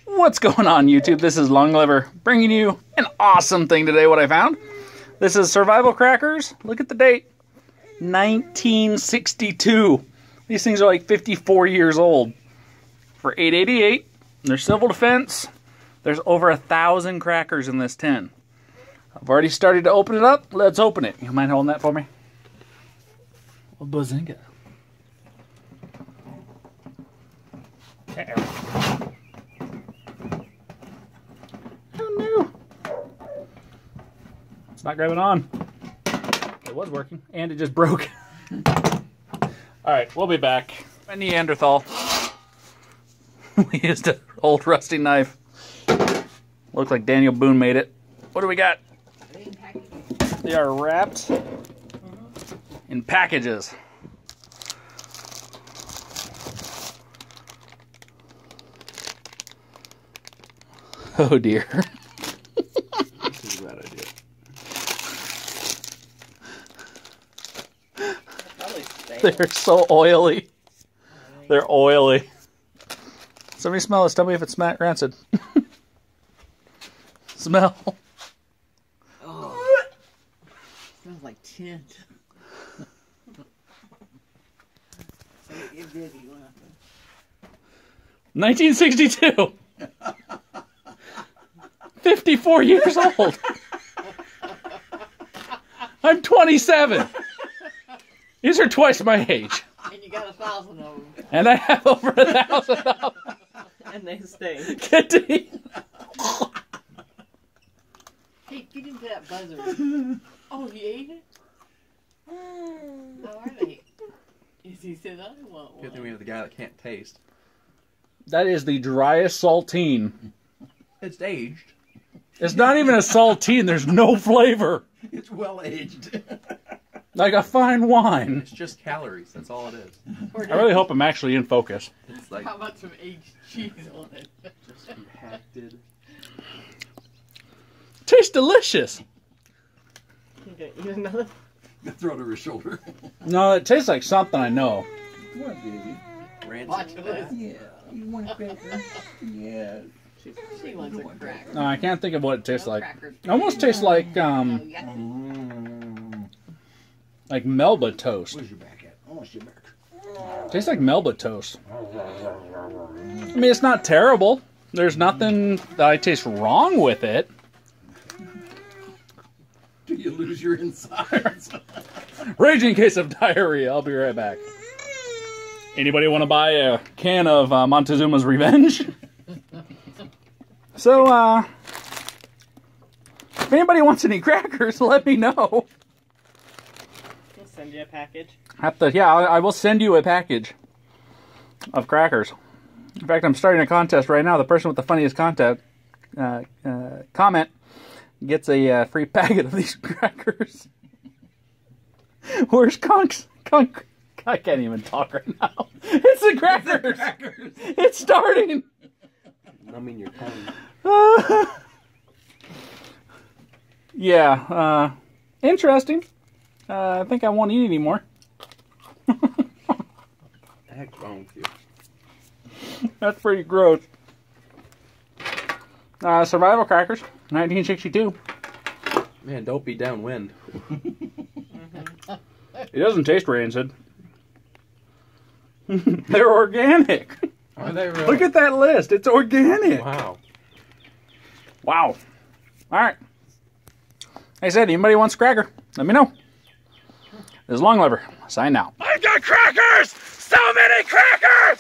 What's going on, YouTube? This is Longliver bringing you an awesome thing today, what I found. This is survival crackers. Look at the date. 1962. These things are like 54 years old. For $8.88. They're civil defense. There's over 1,000 crackers in this tin. I've already started to open it up. Let's open it. You mind holding that for me? Oh, bazinga. Oh no. It's not grabbing on. It was working, and it just broke. Alright, we'll be back. A Neanderthal. We used an old rusty knife. Looks like Daniel Boone made it. What do we got? They are wrapped in packages. Oh dear. This is a bad idea. They're so oily. They're oily. Somebody smell this. Tell me if it's rancid. Smell. Oh. Smells like tint. 1962. 54 years old. I'm 27. These are twice my age. And you got 1,000 of them. And I have over 1,000 of them. And they stay. Kitty. Hey, get into that buzzer. Oh, he ate it? How are they? He said, I want one. Good thing we have the guy that can't taste. That is the driest saltine. It's aged. It's not even a saltine. There's no flavor. It's well aged. Like a fine wine. It's just calories. That's all it is. I really hope I'm actually in focus. It's like How about some aged cheese on it? just compacted. Tastes delicious. Okay, you another? Throw it over his shoulder. No, it tastes like something I know. What, baby? Watch this. Yeah. You want a cracker? Yeah. She wants a cracker. No, I can't think of what it tastes No like. crackers. It almost tastes like like Melba toast. Where's your back at? I want your back. Tastes like Melba toast. I mean, it's not terrible. There's nothing that I taste wrong with it. Do you lose your insides? Raging case of diarrhea. I'll be right back. Anybody want to buy a can of Montezuma's Revenge? So, if anybody wants any crackers, let me know. We'll send you a package. I will send you a package of crackers. In fact, I'm starting a contest right now. The person with the funniest comment gets a free packet of these crackers. Where's Conk? I can't even talk right now. It's the crackers. It's starting. Numbing your tongue. Yeah. Interesting. I think I won't eat anymore. What the heck's wrong with you? That's pretty gross. Survival crackers, 1962. Man, don't be downwind. It doesn't taste rancid. They're organic. Are they really? Look at that list. It's organic. Wow. Wow. All right. Like I said, anybody wants a cracker, let me know. This is Longliver. Sign out. I've got crackers! So many crackers!